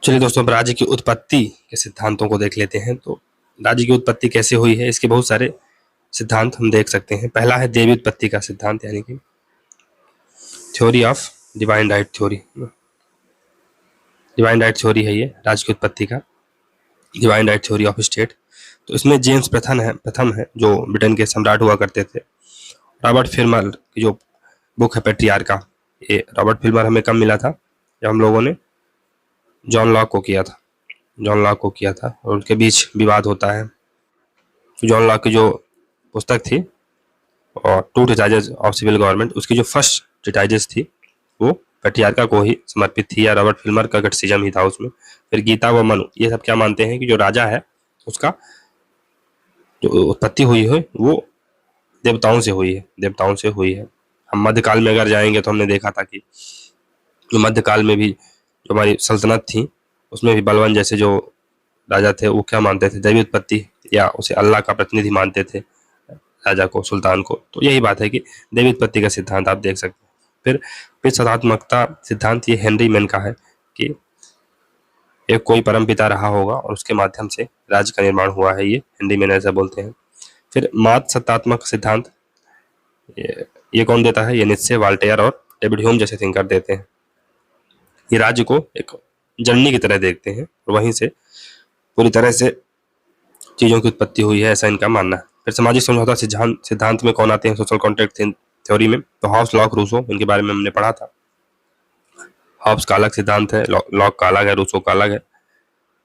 चलिए दोस्तों, अब राज्य की उत्पत्ति के सिद्धांतों को देख लेते हैं। तो राज्य की उत्पत्ति कैसे हुई है, इसके बहुत सारे सिद्धांत हम देख सकते हैं। पहला है देवी उत्पत्ति का सिद्धांत, यानी कि theory of divine right theory. Divine right theory है ये राज्य की उत्पत्ति का, divine right theory of state. तो इसमें जेम्स प्रथम है जो ब्रिटेन के सम्राट हुआ करते थे। रॉबर्ट फिल्मर की जो बुक है पेट्रियार्का, ये रॉबर्ट फिल्मर हमें कब मिला था, जब हम लोगों ने जॉन लॉक को किया था। जॉन लॉक को किया था और उनके बीच विवाद होता है। तो जॉन लॉक की जो पुस्तक थी और टू ट्रीटाइजेस ऑफ सिविल गवर्नमेंट, उसकी जो फर्स्ट ट्रीटाइजेस थी वो पेट्रियार्का को ही समर्पित थी, या रॉबर्ट फिल्मर का क्रिटिसिज्म ही था उसमें। फिर गीता व मनु, ये सब क्या मानते हैं कि जो राजा है उसका जो उत्पत्ति हुई है वो देवताओं से हुई है, देवताओं से हुई है। हम मध्यकाल में अगर जाएंगे तो हमने देखा था कि मध्यकाल में भी जो हमारी सल्तनत थी उसमें भी बलवान जैसे जो राजा थे वो क्या मानते थे, दैवी उत्पत्ति, या उसे अल्लाह का प्रतिनिधि मानते थे राजा को, सुल्तान को। तो यही बात है कि दैवी उत्पत्ति का सिद्धांत आप देख सकते हैं। फिर सदात्मकता सिद्धांत, ये हेनरी मैन का है कि एक कोई परम पिता रहा होगा और उसके माध्यम से राज्य का निर्माण हुआ है, ये हेनरी मैन ऐसा बोलते हैं। फिर मात सत्तात्मक सिद्धांत, ये कौन देता है, ये नित्शे, वाल्टेयर और डेविड ह्यूम जैसे थिंकर देते हैं। ये राज्य को एक जननी की तरह देखते हैं और वहीं से पूरी तरह से चीज़ों की उत्पत्ति हुई है, ऐसा इनका मानना है। फिर सामाजिक समझौता सिद्धांत में कौन आते हैं सोशल कॉन्ट्रैक्ट थ्योरी में, तो हॉब्स, लॉक, रूसो, इनके बारे में हमने पढ़ा था। हॉब्स का अलग सिद्धांत है, लॉक का अलग है, रूसो का अलग है।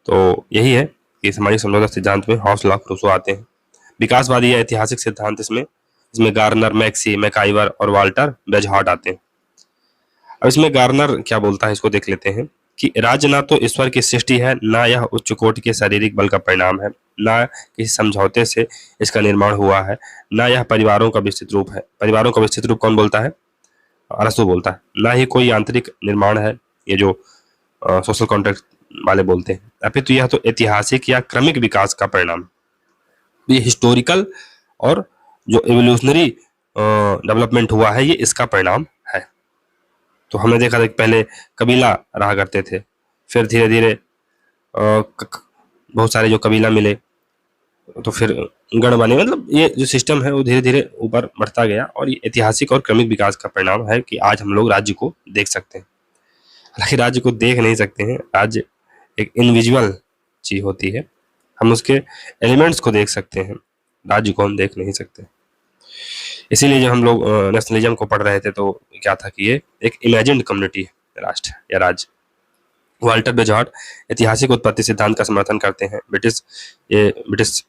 तो यही है कि सामाजिक समझौता सिद्धांत में हॉब्स, लॉक, रूसो आते हैं। विकासवादी या ऐतिहासिक सिद्धांत, इसमें गार्नर, मैक्सी, मैकाइवर और वाल्टर बेजहार्ट आते हैं। अब इसमें गार्नर क्या बोलता है इसको देख लेते हैं कि राज्य ना तो ईश्वर की सृष्टि है, ना यह उच्च कोटि के शारीरिक बल का परिणाम है, ना किसी समझौते से इसका निर्माण हुआ है, ना यह परिवारों का विस्तृत रूप है। परिवारों का विस्तृत रूप कौन बोलता है, अरस्तु बोलता है। ना ही कोई यांत्रिक निर्माण है, ये जो सोशल कॉन्ट्रैक्ट वाले बोलते हैं। अपितु यह तो ऐतिहासिक या क्रमिक विकास का परिणाम। ये हिस्टोरिकल और जो एवोल्यूशनरी डेवलपमेंट हुआ है, ये इसका परिणाम है। तो हमने देखा था कि पहले कबीला रहा करते थे, फिर धीरे धीरे बहुत सारे जो कबीला मिले, तो फिर गण बने। मतलब ये जो सिस्टम है वो धीरे धीरे ऊपर बढ़ता गया और ये ऐतिहासिक और क्रमिक विकास का परिणाम है कि आज हम लोग राज्य को देख सकते हैं। हालांकि राज्य को देख नहीं सकते हैं, राज्य एक इनविजुअल चीज होती है, हम उसके एलिमेंट्स को देख सकते हैं, राज्य को हम देख नहीं सकते। इसीलिए जब हम लोग नेशनलिज्म को पढ़ रहे थे तो क्या था कि ये एक इमेजिन्ड कम्युनिटी है, राष्ट्र या राज्य। वाल्टर बेजहार्ट ऐतिहासिक उत्पत्ति सिद्धांत का समर्थन करते हैं। ब्रिटिश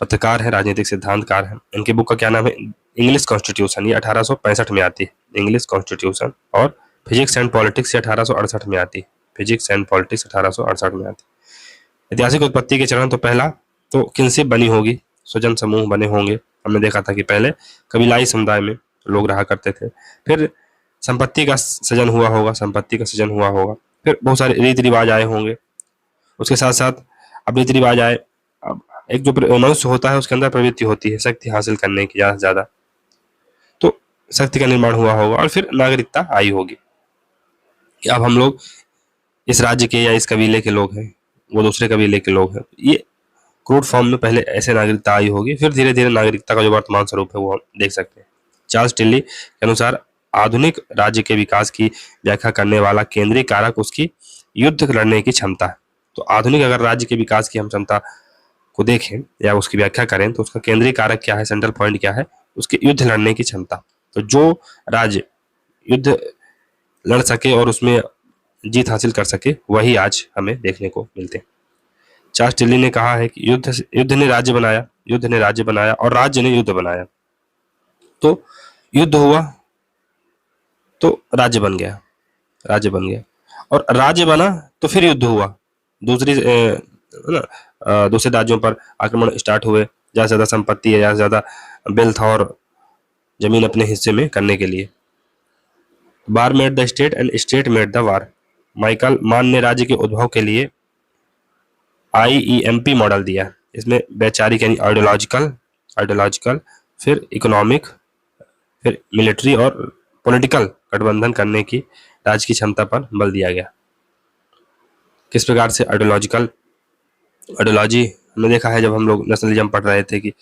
पत्रकार है, राजनीतिक सिद्धांतकार है। इनके बुक का क्या नाम है, इंग्लिश कॉन्स्टिट्यूशन, ये 1865 में आती है, इंग्लिश कॉन्स्टिट्यूशन। और फिजिक्स एंड पॉलिटिक्स, ये 1868 में आती है, फिजिक्स एंड पॉलिटिक्स 1868 में आती है। ऐतिहासिक उत्पत्ति के चरण, तो पहला तो किनशिप बनी होगी, स्वजन समूह बने होंगे। हमने देखा था कि पहले कबीलाई समुदाय में लोग रहा करते थे। फिर संपत्ति का सृजन हुआ होगा, फिर बहुत सारे रीति रिवाज आए होंगे। उसके साथ साथ अब रीति रिवाज आए, अब एक जो मनुष्य होता है उसके अंदर प्रवृत्ति होती है शक्ति हासिल करने की, ज्यादा से ज्यादा, तो शक्ति का निर्माण हुआ होगा। और फिर नागरिकता आई होगी कि अब हम लोग इस राज्य के या इस कबीले के लोग हैं, वो दूसरे कबीले के लोग हैं। ये क्रूड फॉर्म में पहले ऐसे नागरिकता आई होगी, फिर धीरे धीरे नागरिकता का जो वर्तमान स्वरूप है वो हम देख सकते हैं। चार्ल्स टिल्ली के अनुसार आधुनिक राज्य के विकास की व्याख्या करने वाला केंद्रीय कारक उसकी युद्ध लड़ने की क्षमता है। तो आधुनिक अगर राज्य के विकास की हम क्षमता को देखें या उसकी व्याख्या करें तो उसका केंद्रीय कारक क्या है, सेंट्रल पॉइंट क्या है, उसकी युद्ध लड़ने की क्षमता। तो जो राज्य युद्ध लड़ सके और उसमें जीत हासिल कर सके वही आज हमें देखने को मिलते हैं। चार्ल्स टिल्ली ने कहा है कि युद्ध ने राज्य बनाया और राज्य ने युद्ध बनाया। तो युद्ध हुआ तो राज्य बन गया, और राज्य बना तो फिर युद्ध हुआ, दूसरे राज्यों पर आक्रमण स्टार्ट हुए, ज्यादा से ज्यादा संपत्ति है, ज्यादा से ज्यादा वेल्थ और जमीन अपने हिस्से में करने के लिए। War made the state and state made the war. Michael Mann ने राज्य के उद्भव के लिए IEMP मॉडल दिया। इसमें वैचारिक यानी आइडियोलॉजिकल, फिर इकोनॉमिक, फिर मिलिट्री और पॉलिटिकल गठबंधन करने की राज्य की क्षमता पर बल दिया गया। किस प्रकार से आइडियोलॉजी हमने देखा है जब हम लोग नेशनलिज्म पढ़ रहे थे कि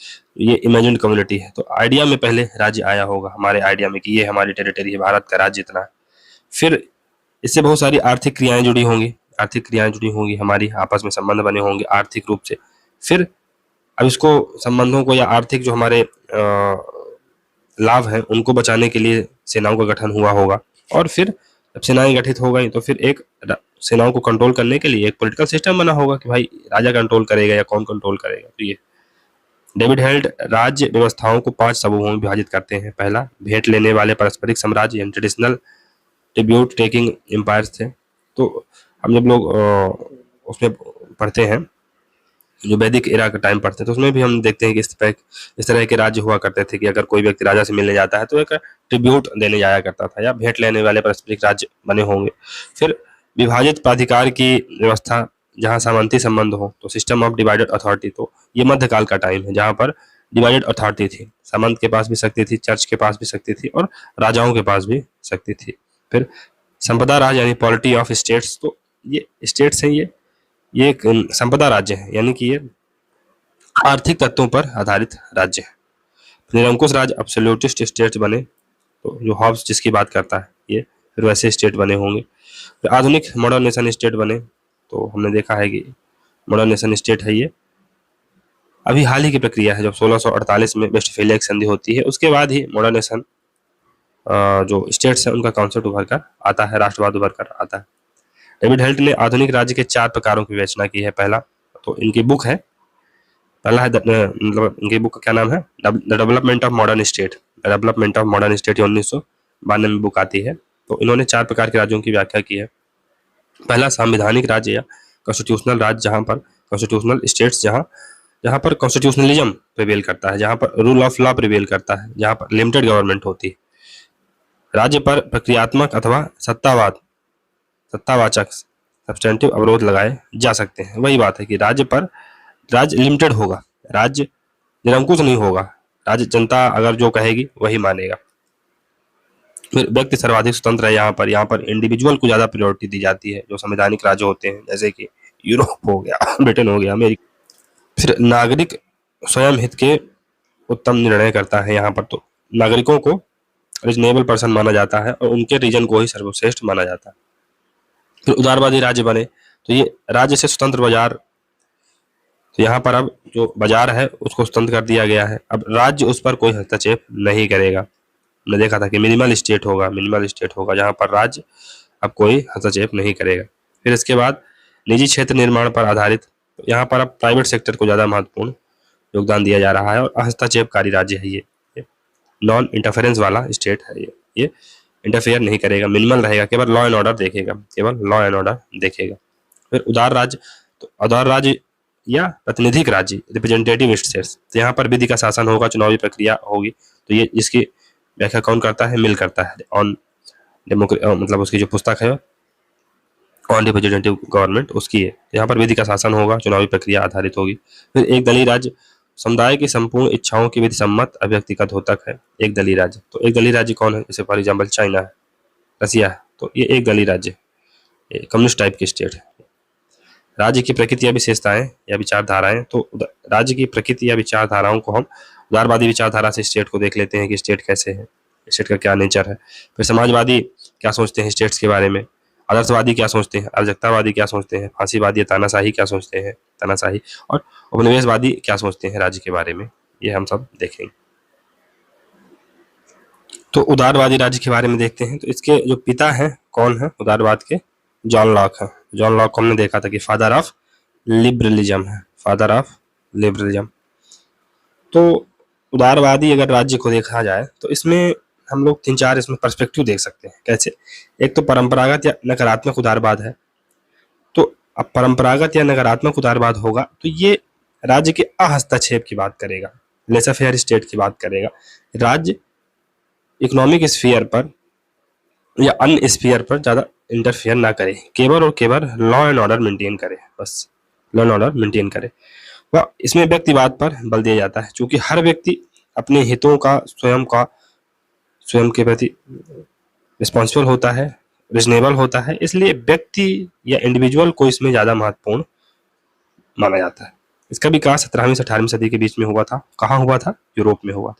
ये इमेजिन्ड कम्युनिटी है, तो आइडिया में पहले राज्य आया होगा, हमारे आइडिया में कि ये हमारी टेरिटरी है, भारत का राज्य इतना है। फिर इससे बहुत सारी आर्थिक क्रियाएं जुड़ी होंगी, हमारी आपस में संबंध बने होंगे आर्थिक रूप से। फिर अब इसको संबंधों को या आर्थिक जो हमारे लाभ हैं उनको बचाने के लिए सेनाओं का गठन हुआ होगा, और फिर जब सेनाएं गठित हो गई तो फिर एक सेनाओं को कंट्रोल करने के लिए एक पॉलिटिकल सिस्टम बना होगा कि भाई राजा कंट्रोल करेगा या कौन कंट्रोल करेगा। तो ये डेविड हेल्ड राज्य व्यवस्थाओं को 5 समूहों में विभाजित करते हैं। पहला, भेंट लेने वाले पारस्परिक साम्राज्य यानी ट्रेडिशनल ट्रिब्यूट टेकिंग एम्पायर्स थे। तो हम जब लोग उसमें पढ़ते हैं, जो वैदिक एरा का टाइम पढ़ते हैं, तो उसमें भी हम देखते हैं कि इस तरह के राज्य हुआ करते थे कि अगर कोई व्यक्ति राजा से मिलने जाता है तो एक ट्रिब्यूट देने जाया करता था, या भेंट लेने वाले पारस्परिक राज्य बने होंगे। फिर विभाजित प्राधिकार की व्यवस्था, जहाँ सामंती संबंध हो, तो सिस्टम ऑफ डिवाइडेड अथॉरिटी। तो ये मध्यकाल का टाइम है जहाँ पर डिवाइडेड अथॉरिटी थी, सामंत के पास भी शक्ति थी, चर्च के पास भी शक्ति थी, और राजाओं के पास भी शक्ति थी। फिर संपदा राज यानी पॉलिटी ऑफ स्टेट्स। तो ये स्टेट्स हैं, ये एक संपदा राज्य है, यानी कि ये आर्थिक तत्वों पर आधारित राज्य है। निरंकुश राज एब्सोल्यूटिस्ट स्टेट बने, तो जो हॉब्स जिसकी बात करता है ये, फिर वैसे स्टेट बने होंगे। फिर आधुनिक मॉडर्न नेशन स्टेट बने, तो हमने देखा है कि मॉडर्न नेशन स्टेट है ये अभी हाल ही की प्रक्रिया है। जब 1648 में वेस्टफेलिया की संधि होती है, उसके बाद ही मॉडर्न नेशन जो स्टेट्स हैं उनका कॉन्सेप्ट उभर कर आता है, राष्ट्रवाद उभर कर आता है। डेविड हेल्ट ने आधुनिक राज्य के 4 प्रकारों की विवेचना की है। पहला, तो इनकी बुक है, पहला है मतलब इनकी बुक का क्या नाम है, the development of modern state. Development of modern state 1992 में बुक आती है। तो इन्होंने 4 प्रकार के राज्यों की व्याख्या की है। पहला, संवैधानिक राज्य या कॉन्स्टिट्यूशनल राज्य, जहाँ पर कॉन्स्टिट्यूशनल स्टेट्स, जहाँ पर कॉन्स्टिट्यूशनलिज्म प्रिवेल करता है, जहाँ पर रूल ऑफ लॉ प्रिवेल करता है, जहाँ पर लिमिटेड गवर्नमेंट होती है। राज्य पर प्रक्रियात्मक अथवा सत्तावाचक सब्सटेंटिव अवरोध लगाए जा सकते हैं। वही बात है कि राज्य लिमिटेड होगा, राज्य निरंकुश नहीं होगा, राज्य जनता अगर जो कहेगी वही मानेगा। फिर व्यक्ति सर्वाधिक स्वतंत्र है, यहाँ पर इंडिविजुअल को ज्यादा प्रायोरिटी दी जाती है, जो संवैधानिक राज्य होते हैं जैसे कि यूरोप हो गया, ब्रिटेन हो गया, अमेरिका। फिर नागरिक स्वयं हित के उत्तम निर्णय करता है, यहाँ पर तो नागरिकों को रीजनेबल पर्सन माना जाता है और उनके रीजन को ही सर्वश्रेष्ठ माना जाता है। फिर उदारवादी राज्य बने, तो ये राज्य से स्वतंत्र बाजार, तो यहाँ पर अब जो बाजार है उसको स्वतंत्र कर दिया गया है, अब राज्य उस पर कोई हस्तक्षेप नहीं करेगा। हमने देखा था कि मिनिमल स्टेट होगा जहाँ पर राज्य अब कोई हस्तक्षेप नहीं करेगा। फिर इसके बाद निजी क्षेत्र निर्माण पर आधारित, तो यहाँ पर अब प्राइवेट सेक्टर को ज़्यादा महत्वपूर्ण योगदान दिया जा रहा है और हस्तक्षेपकारी राज्य है ये नॉन इंटरफेरेंस वाला स्टेट है ये इंटरफेयर नहीं करेगा, मिनिमल रहेगा, केवल लॉ एंड ऑर्डर देखेगा। फिर उदार राज्य, तो उदार राज्य या प्रातिनिधिक राज्य रिप्रेजेंटेटिव स्टेट्स, तो यहाँ पर विधि का शासन होगा, चुनावी प्रक्रिया होगी। तो ये जिसकी व्याख्या कौन करता है, मिल करता है, ऑन मतलब उसकी जो पुस्तक है ऑन रिप्रेजेंटेटिव गवर्नमेंट उसकी है। यहाँ पर विधि का शासन होगा, चुनावी प्रक्रिया आधारित होगी। फिर एक दलीय राज्य, समुदाय की संपूर्ण इच्छाओं की विधि सम्मत अभिव्यक्ति का द्योतक है एक दलीय राज्य। तो एक दलीय राज्य कौन है, जैसे फॉर एग्जाम्पल चाइना है, रसिया है, तो ये एक दलीय राज्य कम्युनिस्ट टाइप की स्टेट है। राज्य की प्रकृति या विशेषताएं या विचारधाराएं, तो राज्य की प्रकृति या विचारधाराओं को हम उदारवादी विचारधारा से स्टेट को देख लेते हैं कि स्टेट कैसे है, स्टेट का क्या नेचर है। फिर समाजवादी क्या सोचते हैं स्टेट्स के बारे में, आदर्शवादी क्या सोचते हैं, अराजकतावादी क्या सोचते हैं, फांसीवादी तानाशाही क्या सोचते हैं, तानाशाही, और उपनिवेशवादी क्या सोचते हैं राज्य के बारे में, ये हम सब देखेंगे। तो उदारवादी राज्य के बारे में देखते हैं। तो इसके जो पिता हैं कौन है उदारवाद के, जॉन लॉक है। जॉन लॉक को हमने देखा था कि फादर ऑफ लिबरलिज्म है, फादर ऑफ लिबरलिज्म। तो उदारवादी अगर राज्य को देखा जाए तो इसमें हम लोग 3-4 इसमें पर्सपेक्टिव देख सकते हैं। कैसे, एक तो परंपरागत या नकारात्मक उदारवाद है। तो अब परंपरागत या नकारात्मक उदारवाद होगा तो ये राज्य के अहस्तक्षेप की बात करेगा, लेसर फेयर स्टेट की बात करेगा। राज्य इकोनॉमिक स्फीयर पर या अन्य स्फीयर पर ज़्यादा इंटरफेयर ना करे, केवल और केवल लॉ एंड ऑर्डर मेंटेन करे, बस लॉ एंड ऑर्डर मेंटेन करे। वह इसमें व्यक्तिवाद पर बल दिया जाता है, क्योंकि हर व्यक्ति अपने हितों का स्वयं के प्रति रिस्पॉन्सिबल होता है, रीजनेबल होता है, इसलिए व्यक्ति या इंडिविजुअल को इसमें ज़्यादा महत्वपूर्ण माना जाता है। इसका विकास 17वीं से 18वीं सदी के बीच में हुआ था। कहाँ हुआ था? यूरोप में हुआ।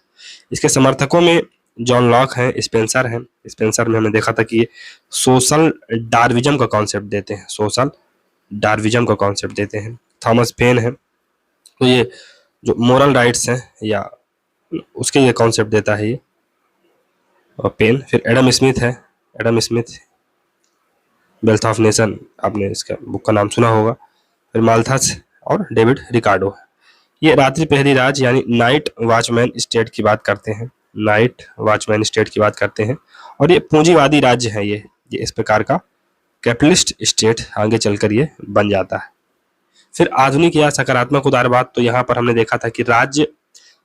इसके समर्थकों में जॉन लॉक हैं, स्पेंसर हैं। स्पेंसर में हमने देखा था कि ये सोशल डार्विज्म का कॉन्सेप्ट देते हैं, सोशल डार्विज्म का कॉन्सेप्ट देते हैं। थॉमस पेन है, तो ये जो मोरल राइट्स हैं या उसके ये कॉन्सेप्ट देता है ये, और पेन। फिर एडम स्मिथ है, Adam Smith wealth of nation, आपने इसका बुक का नाम सुना होगा। फिर माल्थस और डेविड रिकार्डो। ये रात्रि प्रहरी राज यानी नाइट वॉचमैन स्टेट की बात करते हैं, नाइट वॉचमैन स्टेट की बात करते हैं। और ये पूंजीवादी राज्य है, ये इस प्रकार का कैपिटलिस्ट स्टेट आगे चलकर ये बन जाता है। फिर आधुनिक या सकारात्मक उदारवाद, तो यहाँ पर हमने देखा था कि राज्य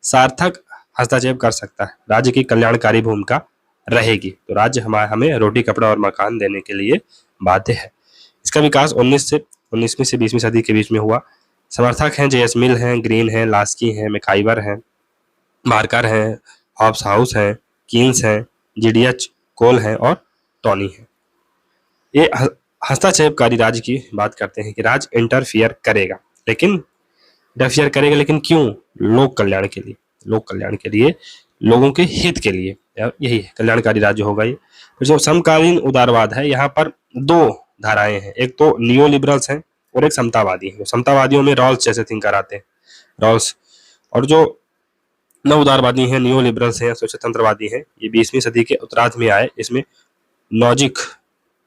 सार्थक हस्तक्षेप कर सकता है, राज्य की कल्याणकारी भूमिका रहेगी, तो राज्य हमें रोटी कपड़ा और मकान देने के लिए बाध्य है। इसका विकास 19वीं से 20वीं सदी के बीच में हुआ। समर्थक हैं जेएस मिल हैं, ग्रीन हैं, लास्की हैं, मैकाइवर हैं, मार्कर हैं, हॉब्स हाउस हैं, कीन्स हैं, जीडीएच कोल हैं और टॉनी हैं। ये हस्तक्षेपकारी राज्य की बात करते हैं कि राज्य इंटरफियर करेगा, लेकिन क्यों? लोक कल्याण के लिए, लोक कल्याण के लिए, लोगों के हित के लिए, यही कल्याणकारी राज्य होगा ये। फिर जो समकालीन उदारवाद है, यहाँ पर दो धाराएं हैं, एक तो नियो लिबरल्स हैं और एक समतावादी है। समतावादियों में रॉल्स जैसे थिंकर आते हैं, रॉल्स। और जो नव उदारवादी हैं, नियो लिबरल्स हैं, स्वतंत्रवादी हैं, ये 20वीं सदी के उत्तरार्ध में आए। इसमें नॉजिक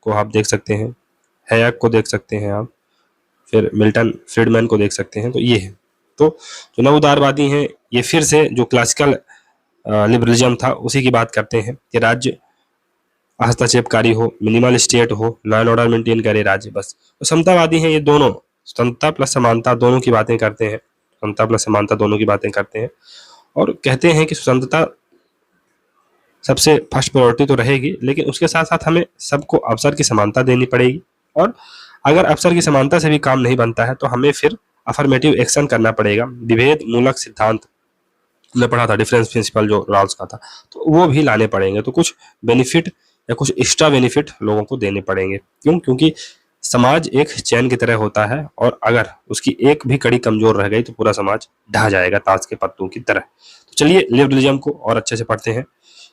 को आप देख सकते हैं, हैयक को देख सकते हैं आप, फिर मिल्टन फ्रीडमैन को देख सकते हैं। तो ये है, तो जो नव उदारवादी हैं ये फिर से जो क्लासिकल लिबरलिज्म था उसी की बात करते हैं कि राज्य हस्तक्षेपकारी हो, मिनिमल स्टेट हो, लॉ एंड ऑर्डर मेंटेन करे राज्य, बस। तो समतावादी हैं, ये दोनों स्वतंत्रता प्लस समानता दोनों की बातें करते हैं, स्वतंत्रता प्लस समानता दोनों की बातें करते हैं और कहते हैं कि स्वतंत्रता सबसे फर्स्ट प्रायोरिटी तो रहेगी, लेकिन उसके साथ साथ हमें सबको अवसर की समानता देनी पड़ेगी। और अगर अवसर की समानता से भी काम नहीं बनता है तो हमें फिर अफर्मेटिव एक्शन करना पड़ेगा। विभेद मूलक सिद्धांत मैं पढ़ा था, डिफरेंस प्रिंसिपल जो रॉल्स का था, तो वो भी लाने पड़ेंगे। तो कुछ बेनिफिट या कुछ एक्स्ट्रा बेनिफिट लोगों को देने पड़ेंगे। क्यों? क्योंकि समाज एक चैन की तरह होता है और अगर उसकी एक भी कड़ी कमजोर रह गई तो पूरा समाज ढह जाएगा ताश के पत्तों की तरह। तो चलिए लिबरलिज्म को और अच्छे से पढ़ते हैं।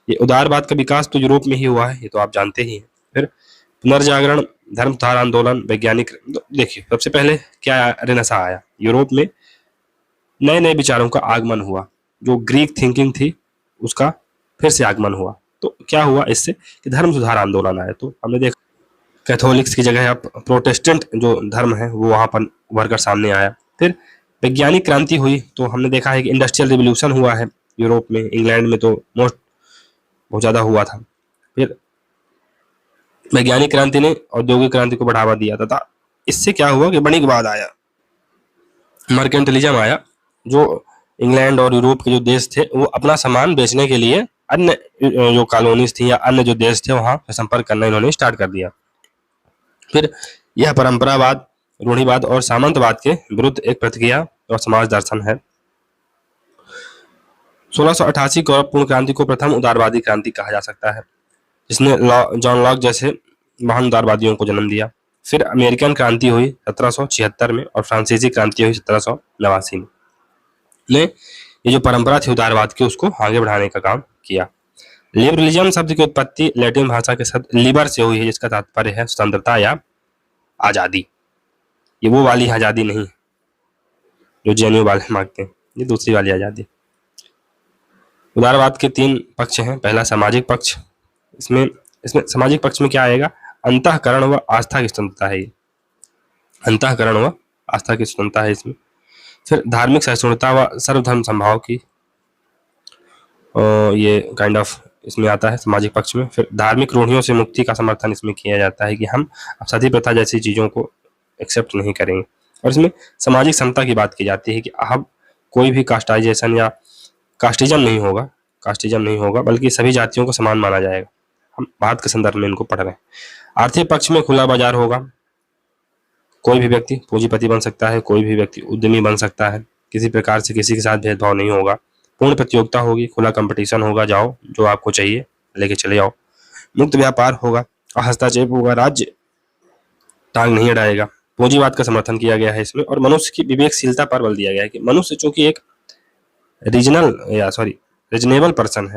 ये उदारवाद का विकास तो यूरोप में ही हुआ है, ये तो आप जानते ही हैं। फिर पुनर्जागरण, धर्म सुधार आंदोलन, वैज्ञानिक, देखिए सबसे पहले क्या रेनेसां आया, यूरोप में नए नए विचारों का आगमन हुआ, जो ग्रीक थिंकिंग थी उसका फिर से आगमन हुआ। तो क्या हुआ इससे कि धर्म सुधार आंदोलन आया। तो हमने देखा कैथोलिक्स की जगह अब प्रोटेस्टेंट जो धर्म है वो वहां पर उभर कर सामने आया। फिर वैज्ञानिक क्रांति हुई, तो हमने देखा है कि इंडस्ट्रियल रिवोल्यूशन हुआ है यूरोप में, इंग्लैंड में तो बहुत ज्यादा हुआ था। फिर वैज्ञानिक क्रांति ने औद्योगिक क्रांति को बढ़ावा दिया तथा इससे क्या हुआ कि वाणिज्यवाद आया, मर्केंटलिज्म आया। जो इंग्लैंड और यूरोप के जो देश थे वो अपना सामान बेचने के लिए अन्य जो कॉलोनीज थी या अन्य जो देश थे वहां संपर्क करना इन्होंने स्टार्ट कर दिया। फिर यह परंपरावाद, रूढ़िवाद और सामंतवाद के विरुद्ध एक प्रतिक्रिया और समाज दर्शन है। 1688 को पूर्ण क्रांति को प्रथम उदारवादी क्रांति कहा जा सकता है, जिसने जॉन लॉक जैसे महान उदारवादियों को जन्म दिया। फिर अमेरिकन क्रांति हुई 1776 में और फ्रांसीसी क्रांति हुई 1789 में। ने ये जो परंपरा थी उदारवाद की उसको आगे बढ़ाने का काम किया। लिबरलिज्म शब्द की उत्पत्ति लैटिन भाषा के शब्द लिबर से हुई है, जिसका तात्पर्य है स्वतंत्रता या आजादी। ये वो वाली आजादी नहीं जो जेएनयू वाले मांगते हैं, ये दूसरी वाली आजादी। उदारवाद के 3 पक्ष हैं। पहला सामाजिक पक्ष, इसमें सामाजिक पक्ष में क्या आएगा? अंतःकरण व आस्था की स्वतंत्रता है, अंतःकरण व आस्था की स्वतंत्रता है इसमें। फिर धार्मिक सहिष्णुता व सर्वधर्म संभाव की ये काइंड ऑफ इसमें आता है सामाजिक पक्ष में। फिर धार्मिक रूढ़ियों से मुक्ति का समर्थन इसमें किया जाता है कि हम अब सती प्रथा जैसी चीजों को एक्सेप्ट नहीं करेंगे। और इसमें सामाजिक समता की बात की जाती है कि अब कोई भी कास्टाइजेशन या कास्टिज्म नहीं होगा, बल्कि सभी जातियों को समान माना जाएगा। हम भारत के संदर्भ में इनको पढ़ रहे हैं। आर्थिक पक्ष में खुला बाजार होगा, कोई भी व्यक्ति पूंजीपति बन सकता है, कोई भी व्यक्ति उद्यमी बन सकता है, किसी प्रकार से किसी के साथ भेदभाव नहीं होगा। पूर्ण प्रतियोगिता होगी, खुला कंपटीशन होगा, जाओ जो आपको चाहिए लेके चले जाओ। मुक्त व्यापार होगा हस्तक्षेप होगा, राज्य टांग नहीं अड़ाएगा। पूंजीवाद का समर्थन किया गया है इसमें, और मनुष्य की विवेकशीलता पर बल दिया गया है कि मनुष्य चूंकि एक रीजनेबल पर्सन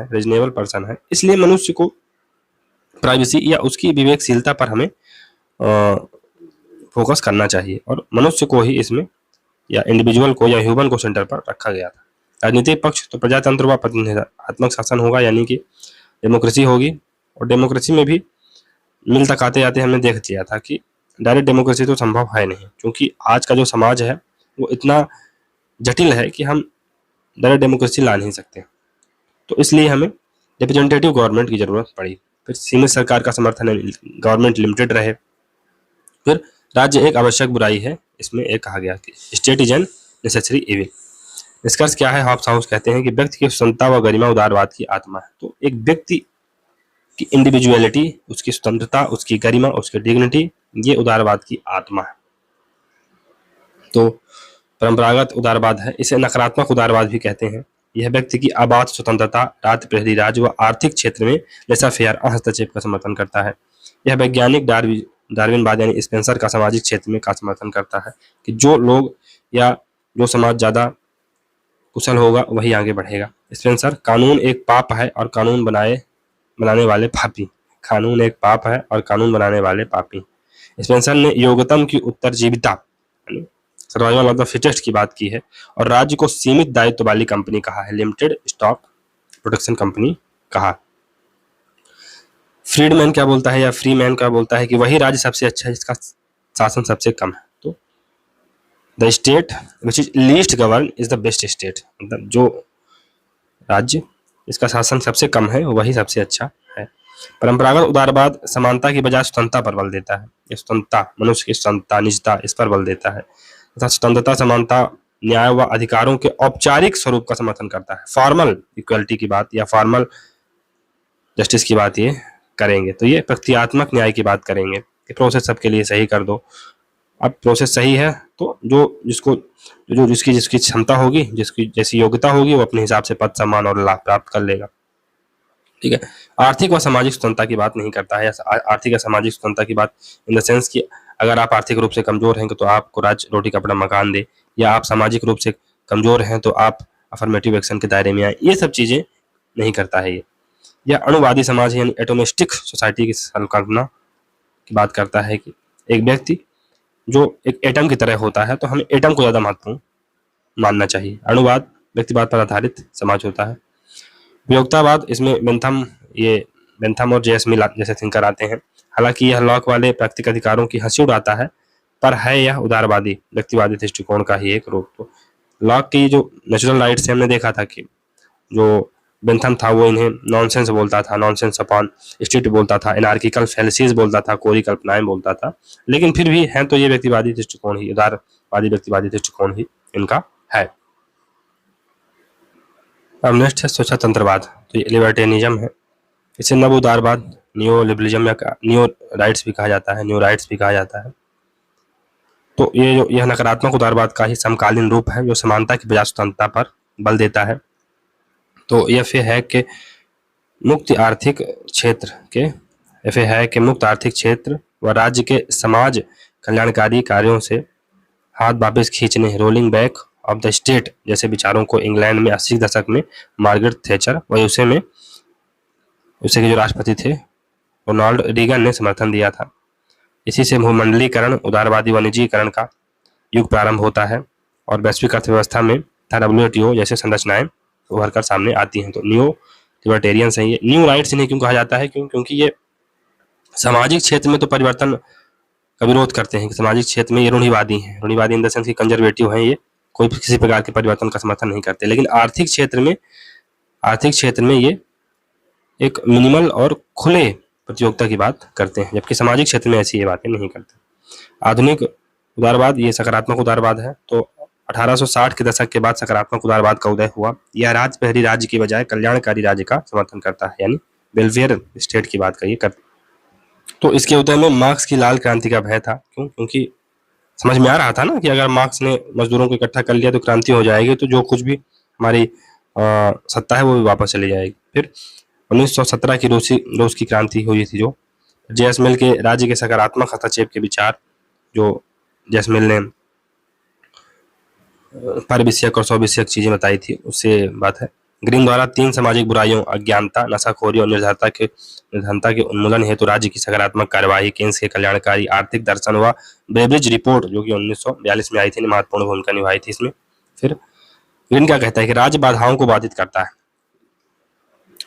है, इसलिए मनुष्य को प्राइवेसी या उसकी विवेकशीलता पर हमें फोकस करना चाहिए, और मनुष्य को ही इसमें या इंडिविजुअल को या ह्यूमन को सेंटर पर रखा गया था। राजनीतिक पक्ष तो प्रजातंत्र व प्रतिनिधात्मक शासन होगा, यानी कि डेमोक्रेसी होगी, और डेमोक्रेसी में भी मिल तक आते आते हमने देख लिया था कि डायरेक्ट डेमोक्रेसी तो संभव है नहीं, क्योंकि आज का जो समाज है वो इतना जटिल है कि हम डायरेक्ट डेमोक्रेसी ला नहीं सकते। तो इसलिए हमें रिप्रेजेंटेटिव गवर्नमेंट की जरूरत पड़ी। फिर सीमित सरकार का समर्थन है, गवर्नमेंट लिमिटेड रहे। फिर राज्य एक आवश्यक बुराई है, इसमें एक कहा गया कि state is an necessary evil. निष्कर्ष क्या है? हॉब्स हाउस कहते हैं कि व्यक्ति की स्वतंत्रता व गरिमा उदारवाद की आत्मा है। तो एक व्यक्ति की इंडिविजुअलिटी, उसकी स्वतंत्रता, उसकी गरिमा, उसकी डिग्निटी, ये उदारवाद की आत्मा है। तो परंपरागत उदारवाद है, इसे नकारात्मक उदारवाद भी कहते हैं। यह व्यक्ति की आबाद स्वतंत्रता, रात प्रहरी राज व आर्थिक क्षेत्र में लेसा फेयर हस्तक्षेप का समर्थन करता है। यह वैज्ञानिक डार्विनवाद यानी स्पेंसर का सामाजिक क्षेत्र में का समर्थन करता है कि जो लोग या जो समाज ज्यादा कुशल होगा वही आगे बढ़ेगा। स्पेंसर, कानून एक पाप है और कानून बनाने वाले पापी। कानून एक पाप है और कानून बनाने वाले पापी। स्पेंसर ने योग्यतम की उत्तरजीविता, सर्वाइवल ऑफ द फिटेस्ट की बात की है, और राज्य को सीमित दायित्व वाली कंपनी कहा है, लिमिटेड स्टॉक प्रोटेक्शन कंपनी कहा। फ्रीडमैन क्या बोलता है या फ्री मैन क्या बोलता है कि वही राज्य सबसे अच्छा है जिसका शासन सबसे कम है। तो the state which is least govern is the best state, मतलब जो राज्य इसका शासन सबसे कम है वही सबसे अच्छा है। परंपरागत उदारवाद समानता की बजाय स्वतंत्रता पर बल देता है। ये स्वतंत्रता, मनुष्य की स्वतंत्रता, निजता, इस पर बल देता है तथा स्वतंत्रता, समानता, न्याय व अधिकारों के औपचारिक स्वरूप का समर्थन करता है। फॉर्मल इक्वलिटी की बात या फॉर्मल जस्टिस की बात ये करेंगे, तो ये प्रक्रियात्मक न्याय की बात करेंगे कि प्रोसेस सबके लिए सही कर दो। अब प्रोसेस सही है तो जिसकी क्षमता होगी, जिसकी जैसी योग्यता होगी, वो अपने हिसाब से पद, सम्मान और लाभ प्राप्त कर लेगा। ठीक है। आर्थिक व सामाजिक स्वतंत्रता की बात नहीं करता है। आर्थिक या सामाजिक स्वतंत्रता की बात इन द सेंस कि अगर आप आर्थिक रूप से कमजोर हैं तो आपको राज्य रोटी कपड़ा मकान दे, या आप सामाजिक रूप से कमजोर हैं तो आप अफर्मेटिव एक्शन के दायरे में आए, ये सब चीजें नहीं करता है ये। या अणुवादी समाज यानी एटोमिस्टिक सोसाइटी की संकल्पना की बात करता है कि एक व्यक्ति जो एक एटम की तरह होता है तो हमें एटम को ज्यादा महत्वपूर्ण मानना चाहिए। अणुवाद व्यक्तिवाद पर आधारित समाज होता है। उपयोगितावाद, इसमें बेंथम और जेएस मिल जैसे थिंकर आते हैं। हालांकि यह लॉक वाले प्राकृतिक अधिकारों की हंसी उड़ाता है, पर है यह उदारवादी व्यक्तिवादी दृष्टिकोण का ही एक रूप। तो लॉक की जो नेचुरल राइट्स हमने देखा था कि जो बेंथम था वो इन्हें नॉनसेंस बोलता था, नॉनसेंस अपॉन स्टेट बोलता था, एनार्किकल फैलेसीज बोलता था, कोरी कल्पनाएं बोलता था, लेकिन फिर भी है तो ये व्यक्तिवादी दृष्टिकोण ही, उदारवादी व्यक्तिवादी दृष्टिकोण ही इनका है। अब नेक्स्ट है स्वच्छतंत्रवाद, तो ये लिबर्टेनिज्म है। इसे नव उदारवाद, न्यू लिबरलिज्म या न्यू राइट्स भी कहा जाता है, न्यू राइट्स भी कहा जाता है। तो यह नकारात्मक उदारवाद का ही समकालीन रूप है जो समानता की बजाय स्वतंत्रता पर बल देता है। तो यह फिर है कि मुक्त आर्थिक क्षेत्र व राज्य के समाज कल्याणकारी कार्यों से हाथ वापस खींचने, rolling back of the state जैसे विचारों को इंग्लैंड में 80 दशक में मार्गरेट थैचर व उसे के जो राष्ट्रपति थे रोनाल्ड रीगन ने समर्थन दिया था। इसी से भूमंडलीकरण, उदारवादी वाणिज्यीकरण का युग प्रारंभ होता है और वैश्विक अर्थव्यवस्था में WTO जैसे संरचनाएं उभर कर सामने आती हैं। तो न्यू लिबर्टेरियंस है ये। न्यू राइट्स इन्हें क्यों कहा जाता है? क्योंकि ये सामाजिक क्षेत्र में तो परिवर्तन का विरोध करते हैं कि सामाजिक क्षेत्र में ये रूढ़िवादी हैं, रूढ़िवादी इन द सेंस की कंजर्वेटिव हैं, ये कोई किसी प्रकार के परिवर्तन का समर्थन नहीं करते। लेकिन आर्थिक क्षेत्र में ये एक मिनिमल और खुले प्रतियोगिता की बात करते हैं, जबकि सामाजिक क्षेत्र में ऐसी ये बातें नहीं करते। आधुनिक उदारवाद ये सकारात्मक उदारवाद है। तो 1860 के दशक के बाद सकारात्मक उदारवाद का उदय हुआ। यह राज प्रहरी राज्य की बजाय कल्याणकारी राज्य का समर्थन करता है, यानी वेलफेयर स्टेट की बात करिए करता। तो इसके उदय में मार्क्स की लाल क्रांति का भय था। क्यों? क्योंकि समझ में आ रहा था ना कि अगर मार्क्स ने मजदूरों को इकट्ठा कर लिया तो क्रांति हो जाएगी, तो जो कुछ भी हमारी सत्ता है वो भी वापस चली जाएगी। फिर 1917 की रूस की क्रांति हुई थी, जो जे.एस. मिल के राज्य के सकारात्मक हस्तक्षेप के विचार, जो जे.एस. मिल ने पर विषयक और 100 विषयक चीजें बताई थी, उससे बात है। ग्रीन द्वारा 3 सामाजिक बुराइयों अज्ञानता, नशाखोरी और निर्धनता के उन्मूलन हेतु राज्य की सकारात्मक कार्यवाही, केंद्र के कल्याणकारी आर्थिक दर्शन व बेब्रिज रिपोर्ट जो कि 1942 में आई थी, ने महत्वपूर्ण भूमिका निभाई थी इसमें। फिर ग्रीन क्या कहता है कि राज्य बाधाओं को बाधित करता है।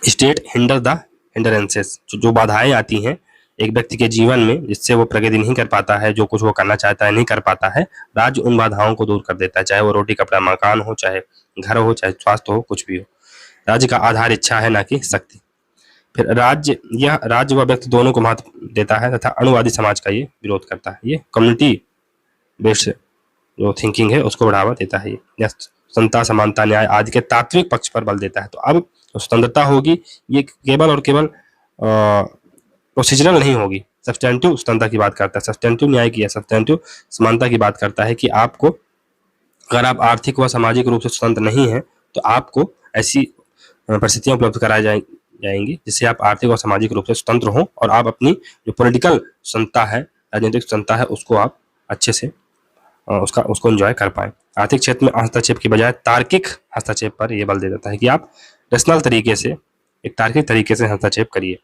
स्टेट हिंडर द हिंडरेंसेस, जो बाधाएं आती हैं एक व्यक्ति के जीवन में जिससे वो प्रगति नहीं कर पाता है, जो कुछ वो करना चाहता है नहीं कर पाता है, राज्य उन बाधाओं को दूर कर देता है, चाहे वो रोटी कपड़ा मकान हो, चाहे घर हो, चाहे स्वास्थ्य हो, कुछ भी हो। राज्य का आधार इच्छा है, ना कि शक्ति। फिर राज्य व व्यक्ति दोनों को महत्व देता है तथा अणुवादी समाज का ये विरोध करता है। ये कम्युनिटी बेस्ड जो थिंकिंग है उसको बढ़ावा देता है। ये स्वतंत्रता, समानता, न्याय आदि के तात्विक पक्ष पर बल देता है। तो अब स्वतंत्रता होगी, ये केवल और केवल प्रोसीजरल नहीं होगी, सब्सटेंटिव स्वतंत्रता की बात करता है, सब्सटेंटिव न्याय की, सब्सटेंटिव समानता की बात करता है कि आपको, अगर आप आर्थिक व सामाजिक रूप से स्वतंत्र नहीं है तो आपको ऐसी परिस्थितियां उपलब्ध कराई जाएंगी जिससे आप आर्थिक और सामाजिक रूप से स्वतंत्र हो और आप अपनी जो पॉलिटिकल स्वतंत्रता है, राजनीतिक स्वतंत्रता है, उसको आप अच्छे से उसको एंजॉय कर पाए। आर्थिक क्षेत्र में हस्तक्षेप की बजाय तार्किक हस्तक्षेप पर यह बल दे देता है कि आप रैशनल तरीके से, एक तार्किक तरीके से हस्तक्षेप करिए।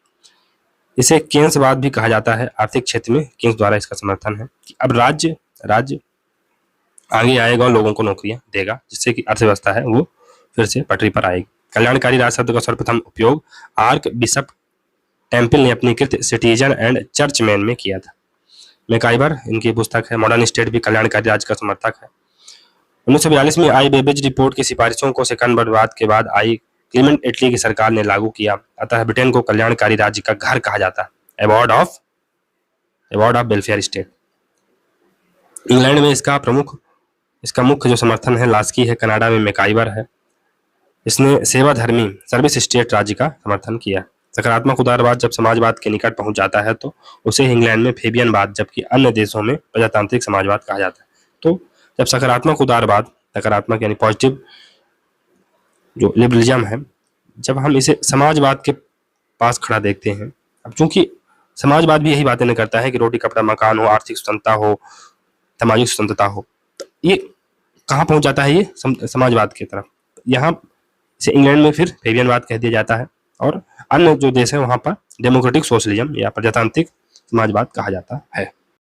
इसे केन्सवाद भी कहा जाता है। आर्थिक क्षेत्र में केन्स द्वारा इसका समर्थन है कि अब राज्य आगे आएगा और लोगों को नौकरियां देगा, जिससे कि अर्थव्यवस्था है वो फिर से पटरी पर आएगी। कल्याणकारी राज शब्द का सर्वप्रथम उपयोग आर्क बिशप टेम्पल ने अपनी कृत सिटीजन एंड चर्चमैन में किया था। मैकाइवर इनकी पुस्तक है। मॉडर्न स्टेट भी कल्याणकारी राज का समर्थक है। 1942 में आई बेब्रिज रिपोर्ट की सिफारिशों को सेकंडवाद के बाद आई क्लीमेंट इटली की सरकार ने लागू किया। अतः ब्रिटेन को कल्याणकारी राज्य का घर कहा जाता है, award of welfare state. England में इसका मुख्य जो समर्थन है लास्की है। कनाडा में मैकाइवर है। इसने सेवाधर्मी सर्विस स्टेट राज्य का समर्थन किया। सकारात्मक उदारवाद जब समाजवाद के निकट पहुंच जाता है तो उसे इंग्लैंड में फेबियनवाद, जबकि अन्य देशों में प्रजातांत्रिक समाजवाद कहा जाता है। तो जब सकारात्मक उदारवाद, सकारात्मक यानी पॉजिटिव जो लिबरलिज्म है, जब हम इसे समाजवाद के पास खड़ा देखते हैं, अब चूंकि समाजवाद भी यही बातें नहीं करता है कि रोटी कपड़ा मकान हो, आर्थिक स्वतंत्रता हो, सामाजिक स्वतंत्रता हो, तो ये कहाँ पहुंच जाता है, ये समाजवाद की तरफ। यहाँ से इंग्लैंड में फिर फेबियनवाद कह दिया जाता है और अन्य जो देश है वहां पर डेमोक्रेटिक सोशलिज्म या प्रजातांत्रिक समाजवाद कहा जाता है।